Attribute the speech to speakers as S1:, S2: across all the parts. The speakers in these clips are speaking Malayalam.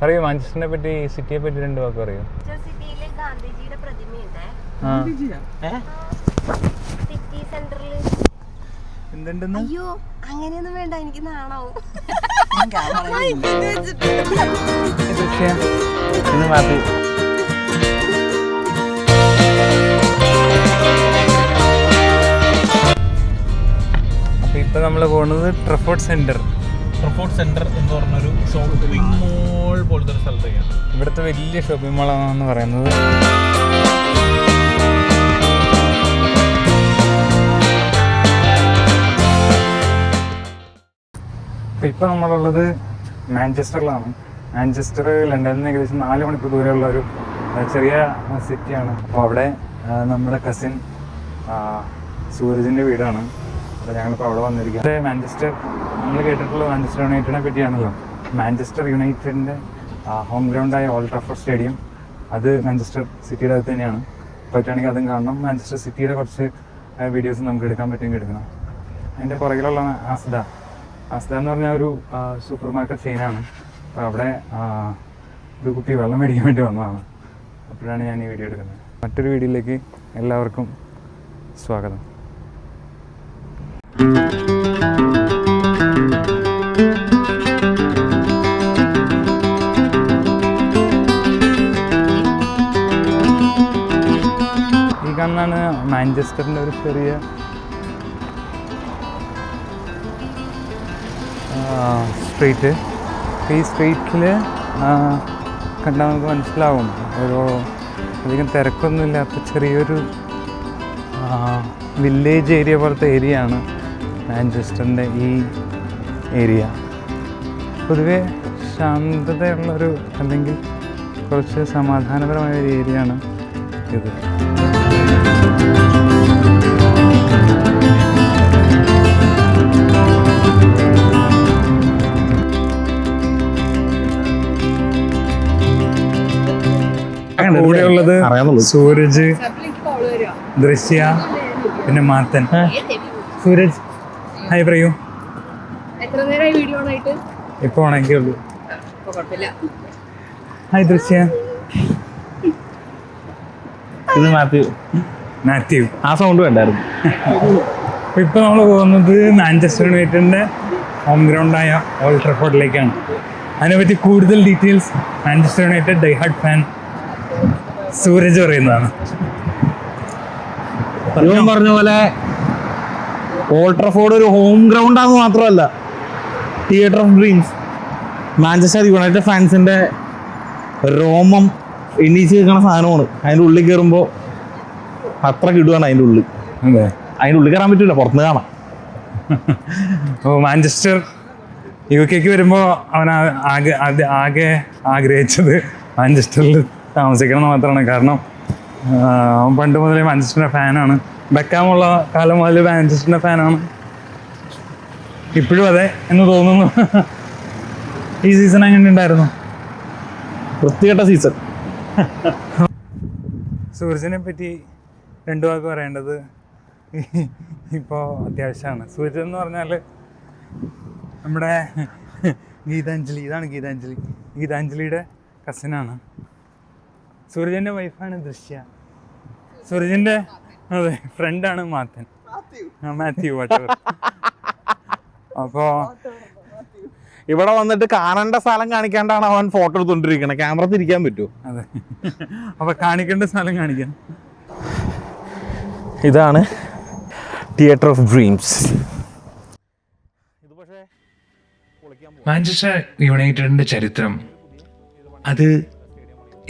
S1: പറയൂ, മാഞ്ചസ്റ്ററിനെ പറ്റി, സിറ്റിയെ പറ്റി 2 വാക്ക് പറയൂ.
S2: സിറ്റിയിലെ ഗാന്ധിജിയുടെ പ്രതിമയുണ്ട്. സിറ്റി സെന്ററിൽ.
S1: എന്തുണ്ടെന്ന്?
S2: അയ്യോ അങ്ങനെയൊന്നും വേണ്ട, എനിക്ക് നാണാവും.
S1: അപ്പൊ ഇപ്പൊ നമ്മള് പോകുന്നത് ട്രഫോർഡ് സെന്റർ
S3: എന്ന് പറഞ്ഞൊരു ഷോപ്പിംഗ് മോൾ പോലത്തെ ഒരു സ്ഥലത്തേക്കാണ്.
S1: ഇവിടുത്തെ വലിയ ഷോപ്പിംഗ് മോളാണെന്ന് പറയുന്നത്. ഇപ്പൊ നമ്മളുള്ളത് മാഞ്ചസ്റ്ററിലാണ്. മാഞ്ചസ്റ്റർ ലണ്ടനിൽ നിന്ന് ഏകദേശം 4 മണിക്കൂർ ദൂരമുള്ള ഒരു ചെറിയ സിറ്റിയാണ്. അപ്പോൾ അവിടെ നമ്മുടെ കസിൻ സൂരജിൻ്റെ വീടാണ്. അപ്പോൾ ഞങ്ങളിപ്പോൾ അവിടെ വന്നിരിക്കുന്നത്. മാഞ്ചസ്റ്റർ നമ്മൾ കേട്ടിട്ടുള്ള മാഞ്ചസ്റ്റർ യുണൈറ്റഡിനെ പറ്റിയാണല്ലോ. മാഞ്ചസ്റ്റർ യുണൈറ്റഡിൻ്റെ ഹോം ഗ്രൗണ്ടായ ഓൾഡ് ട്രാഫോർഡ് സ്റ്റേഡിയം അത് മാഞ്ചസ്റ്റർ സിറ്റിയുടെ അകത്ത് തന്നെയാണ്. പറ്റുകയാണെങ്കിൽ അതും കാണണം. മാഞ്ചസ്റ്റർ സിറ്റിയുടെ കുറച്ച് വീഡിയോസ് നമുക്ക് എടുക്കാൻ പറ്റുമെങ്കിൽ എടുക്കണം. അതിൻ്റെ പുറകിലുള്ള ആസ്ദ എന്ന് പറഞ്ഞാൽ ഒരു സൂപ്പർ മാർക്കറ്റ് ചെയിനാണ്. അപ്പോൾ അവിടെ ഒരു കുട്ടി വെള്ളം മേടിക്കാൻ വേണ്ടി വന്നതാണ്. അപ്പോഴാണ് ഞാൻ ഈ വീഡിയോ എടുക്കുന്നത്. മറ്റൊരു വീഡിയോയിലേക്ക് എല്ലാവർക്കും സ്വാഗതം. ഈ കാണുന്നതാണ് മാഞ്ചസ്റ്ററിൻ്റെ ഒരു ചെറിയ സ്ട്രീറ്റ്. ഈ സ്ട്രീറ്റിൽ കണ്ടാൽ നമുക്ക് മനസ്സിലാവും ഒരു അധികം തിരക്കൊന്നുമില്ലാത്ത ചെറിയൊരു വില്ലേജ് ഏരിയ പോലത്തെ ഏരിയ ആണ് മാഞ്ചസ്റ്ററിൻ്റെ ഈ ഏരിയ. പൊതുവെ ശാന്തതയുള്ളൊരു അല്ലെങ്കിൽ കുറച്ച് സമാധാനപരമായ ഒരു ഏരിയ ആണ് ഇത്. കൂടെയുള്ളത് സൂരജ്, ദൃശ്യ, പിന്നെ മാത്തൻ. സൂരജ് ഹായ് പറയൂ. ഇപ്പൊ ഉണക്കേ ഉള്ളൂ. ഹായ് ദൃശ്യ.
S3: ഇത് മാത്യു. ആ സൗണ്ട് വേണ്ടായിരുന്നു.
S1: ഇപ്പൊ നമ്മൾ പോകുന്നത് മാഞ്ചസ്റ്റർ യുണൈറ്റഡിന്റെ ഹോം ഗ്രൗണ്ടായ ഓൾഡ് ട്രാഫോർഡിലേക്കാണ്. അതിനെപ്പറ്റി കൂടുതൽ details Manchester United diehard fan Suraj പറയുന്നതാണ്.
S3: ഇവൻ പറഞ്ഞ പോലെ ഓൾഡ് ട്രാഫോർഡ് ഒരു ഹോം ഗ്രൗണ്ട് ആണെന്ന് മാത്രമല്ല, Theatre of Dreams. Manchester United ഫാൻസിന്റെ രോമം എണ്ണീച്ച് നിൽക്കുന്ന സാധനമാണ്. അതിൻ്റെ ഉള്ളിൽ കയറുമ്പോൾ അത്ര കിടുവാണ് അതിൻ്റെ ഉള്ളിൽ.
S1: അതെ,
S3: അതിൻ്റെ ഉള്ളിൽ കയറാൻ പറ്റില്ല, പുറത്തുനിന്ന് കാണാം.
S1: അപ്പോൾ മാഞ്ചസ്റ്റർ UK വരുമ്പോൾ അവൻ ആകെ ആഗ്രഹിച്ചത് മാഞ്ചസ്റ്ററിൽ താമസിക്കണം എന്ന് മാത്രമാണ്. കാരണം അവൻ പണ്ട് മുതലേ മാഞ്ചസ്റ്ററിൻ്റെ ഫാനാണ്. ബെക്കാമുള്ള കാലം മുതൽ മാഞ്ചസ്റ്ററിൻ്റെ ഫാനാണ്. ഇപ്പോഴും അതെ എന്ന് തോന്നുന്നു. ഈ സീസൺ എങ്ങനെ ഉണ്ടായിരുന്നു?
S3: വൃത്തികെട്ട സീസൺ.
S1: സൂരജിനെ പറ്റി 2 വാക്ക് പറയേണ്ടത് ഇപ്പോൾ അത്യാവശ്യമാണ്. സൂരജ് എന്ന് പറഞ്ഞാൽ നമ്മുടെ ഗീതാഞ്ജലി, ഇതാണ് ഗീതാഞ്ജലിയുടെ കസിനാണ്. സൂരജിൻ്റെ വൈഫാണ് ദൃശ്യ. സൂരജിൻ്റെ അതെ ഫ്രണ്ടാണ് മാത്യു. അപ്പോൾ
S3: ഇവിടെ വന്നിട്ട് കാണേണ്ട സ്ഥലം കാണിക്കാണ്ടാണ് അവൻ ഫോട്ടോ എടുത്തോണ്ടിരിക്കണേ. ക്യാമറ തിരിക്കാൻ പറ്റുമോ?
S1: അതെ, അപ്പോൾ കാണിക്കേണ്ട സ്ഥലം കാണിക്കാം.
S3: ഇതാണ് തിയേറ്റർ ഓഫ് ഡ്രീംസ്.
S4: മാഞ്ചസ്റ്റർ യുണൈറ്റഡിന്റെ ചരിത്രം അത്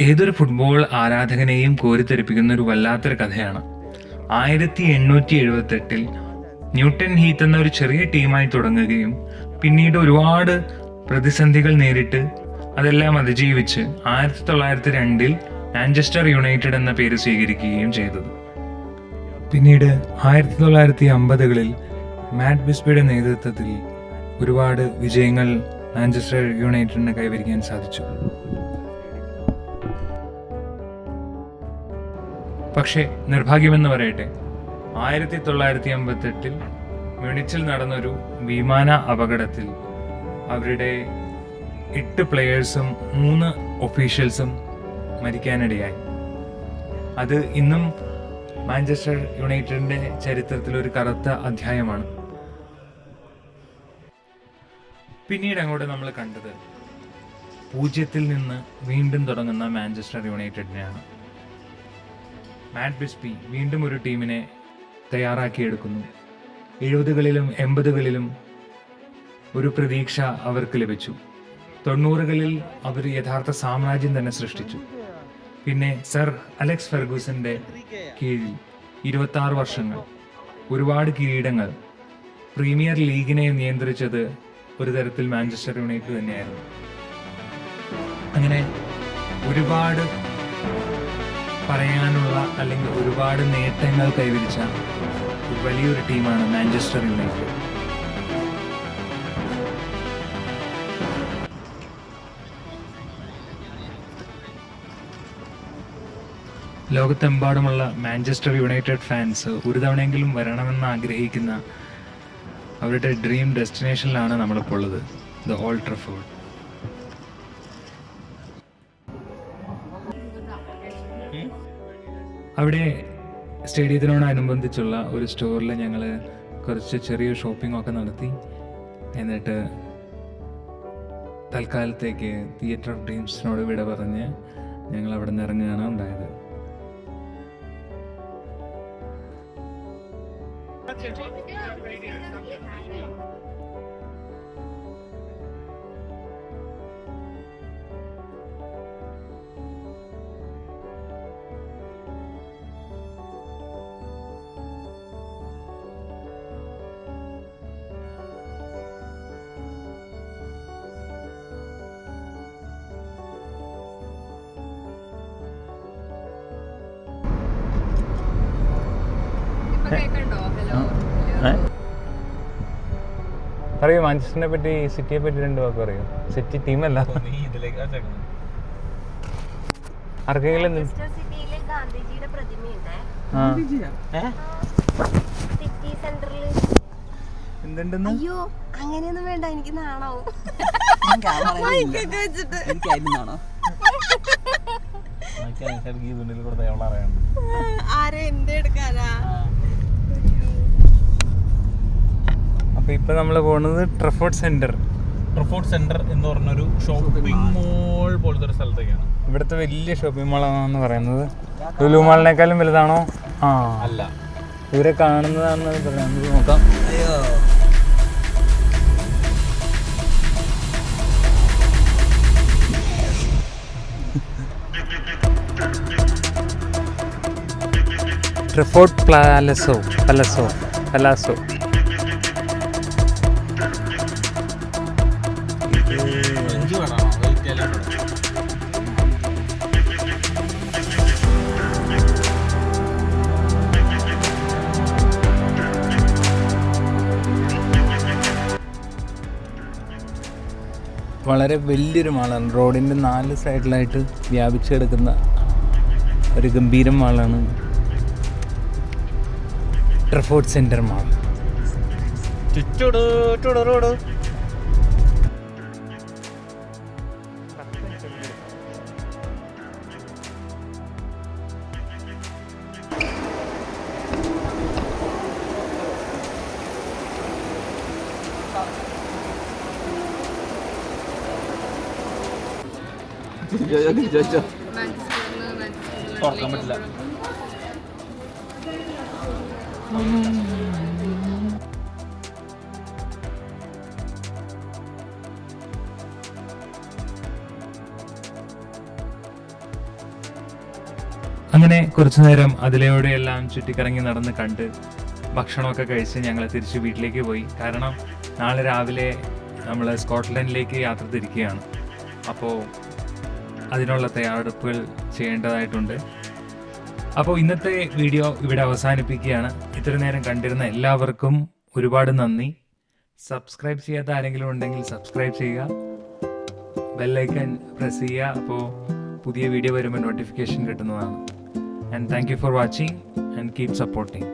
S4: ഏതൊരു ഫുട്ബോൾ ആരാധകനെയും കോരിത്തെരിപ്പിക്കുന്ന ഒരു വല്ലാത്തൊരു കഥയാണ്. 1878 ന്യൂട്ടൺ ഹീത്ത് എന്ന ഒരു ചെറിയ ടീമായി തുടങ്ങുകയും പിന്നീട് ഒരുപാട് പ്രതിസന്ധികൾ നേരിട്ട് അതെല്ലാം അതിജീവിച്ച് 1902 മാഞ്ചസ്റ്റർ യുണൈറ്റഡ് എന്ന പേര് സ്വീകരിക്കുകയും ചെയ്തത്. പിന്നീട് 1950കളിൽ മാറ്റ് ബിസ്ബിയുടെ നേതൃത്വത്തിൽ ഒരുപാട് വിജയങ്ങൾ മാഞ്ചസ്റ്റർ യുണൈറ്റഡിന് കൈവരിക്കാൻ സാധിച്ചു. പക്ഷേ നിർഭാഗ്യമെന്ന് പറയട്ടെ, 1958 മ്യൂണിച്ചിൽ നടന്നൊരു വിമാന അപകടത്തിൽ അവരുടെ 8 പ്ലെയേഴ്സും 3 ഒഫീഷ്യൽസും മരിക്കാനിടയായി. അത് ഇന്നും മാഞ്ചസ്റ്റർ യുണൈറ്റഡിൻ്റെ ചരിത്രത്തിലൊരു കറുത്ത അധ്യായമാണ്. പിന്നീട് അങ്ങോട്ട് നമ്മൾ കണ്ടത് 0 നിന്ന് വീണ്ടും തുടങ്ങുന്ന മാഞ്ചസ്റ്റർ യുണൈറ്റഡിനെയാണ്. മാറ്റ് ബിസ്ബി വീണ്ടും ഒരു ടീമിനെ തയ്യാറാക്കിയെടുക്കുന്നു. 70കളിലും 80കളിലും ഒരു പ്രതീക്ഷ അവർക്ക് ലഭിച്ചു. 90കളിൽ അവർ യഥാർത്ഥ സാമ്രാജ്യം തന്നെ സൃഷ്ടിച്ചു. പിന്നെ സർ അലക്സ് ഫെർഗൂസന്റെ കീഴിൽ 26 വർഷങ്ങൾ, ഒരുപാട് കിരീടങ്ങൾ, പ്രീമിയർ ലീഗിനെ നിയന്ത്രിച്ചത് ഒരു തരത്തിൽ മാഞ്ചസ്റ്റർ യുണൈറ്റഡ് തന്നെയായിരുന്നു. അങ്ങനെ ഒരുപാട് പറയാനുള്ള അല്ലെങ്കിൽ ഒരുപാട് നേട്ടങ്ങൾ കൈവരിച്ച വലിയൊരു ടീമാണ് മാഞ്ചസ്റ്റർ യുണൈറ്റഡ്. ലോകത്തെമ്പാടുമുള്ള മാഞ്ചസ്റ്റർ യുണൈറ്റഡ് ഫാൻസ് ഒരു തവണയെങ്കിലും വരണമെന്ന് ആഗ്രഹിക്കുന്ന അവരുടെ ഡ്രീം ഡെസ്റ്റിനേഷനിലാണ് നമ്മളിപ്പോൾ ഉള്ളത്, ദ ഓൾഡ് ട്രഫോർഡ്. അവിടെ സ്റ്റേഡിയത്തിനോടനുബന്ധിച്ചുള്ള ഒരു സ്റ്റോറിൽ ഞങ്ങൾ കുറച്ച് ചെറിയ ഷോപ്പിംഗ് ഒക്കെ നടത്തി. എന്നിട്ട് തൽക്കാലത്തേക്ക് തിയേറ്റർ ഓഫ് ഡ്രീംസിനോട് വിട പറഞ്ഞ് ഞങ്ങൾ അവിടെ നിന്ന് ഇറങ്ങുകയാണ് ഉണ്ടായത്.
S1: അറിയോ മാഞ്ചസ്റ്ററിനെ പറ്റി, സിറ്റിയെ പറ്റി 2 വാക്ക് അറിയോ? സിറ്റി ടീമല്ല, ആർക്കെങ്കിലും
S2: മാഞ്ചസ്റ്റർ സിറ്റിയില് ഗാന്ധിജിയുടെ പ്രതിമയുണ്ട്. സിറ്റി സെന്ററിൽ.
S1: എന്തുണ്ടെന്ന്?
S2: അയ്യോ അങ്ങനെയൊന്നും വേണ്ട, എനിക്ക് നാണാവും. ആരെ എന്റെ എടുക്കാനാ?
S1: അപ്പൊ ഇപ്പൊ നമ്മള് പോകുന്നത് ട്രഫോർഡ് സെന്റർ
S3: എന്ന് പറഞ്ഞൊരു ഷോപ്പിംഗ് മോൾ പോലത്തെ ഒരു സ്ഥലത്തേക്കാണ്.
S1: ഇവിടുത്തെ വലിയ ഷോപ്പിംഗ് മാളാണെന്ന് പറയുന്നത്. ലുലു മാളിനേക്കാളും വലുതാണോ?
S3: അല്ല,
S1: ഇവരെ കാണുന്നതാണെന്ന് പറയാം, നമുക്ക് നോക്കാം. Trafford palazzo. വളരെ വലിയൊരു മാളാണ്. റോഡിൻ്റെ 4 സൈഡിലായിട്ട് വ്യാപിച്ചു കിടക്കുന്ന ഒരു ഗംഭീരം മാളാണ് ട്രഫോർഡ് സെന്റർ മാൾ.
S3: തുറക്കാൻ പറ്റില്ല.
S4: അങ്ങനെ കുറച്ചു നേരം അതിലൂടെയെല്ലാം ചുറ്റിക്കറങ്ങി നടന്ന് കണ്ട് ഭക്ഷണമൊക്കെ കഴിച്ച് ഞങ്ങൾ തിരിച്ച് വീട്ടിലേക്ക് പോയി. കാരണം നാളെ രാവിലെ നമ്മൾ സ്കോട്ട്ലൻഡിലേക്ക് യാത്ര തിരിക്കുകയാണ്. അപ്പോൾ അതിനുള്ള തയ്യാറെടുപ്പുകൾ ചെയ്യേണ്ടതായിട്ടുണ്ട്. അപ്പോൾ ഇന്നത്തെ വീഡിയോ ഇവിടെ അവസാനിപ്പിക്കുകയാണ്. ഇത്ര നേരം കണ്ടിരുന്ന എല്ലാവർക്കും ഒരുപാട് നന്ദി. സബ്സ്ക്രൈബ് ചെയ്യാത്ത ആരെങ്കിലും ഉണ്ടെങ്കിൽ സബ്സ്ക്രൈബ് ചെയ്യുക, ബെല്ലൈക്കൺ പ്രസ് ചെയ്യുക. അപ്പോൾ പുതിയ വീഡിയോ വരുമ്പോൾ നോട്ടിഫിക്കേഷൻ കിട്ടുന്നതാണ്. And thank you for watching and keep supporting.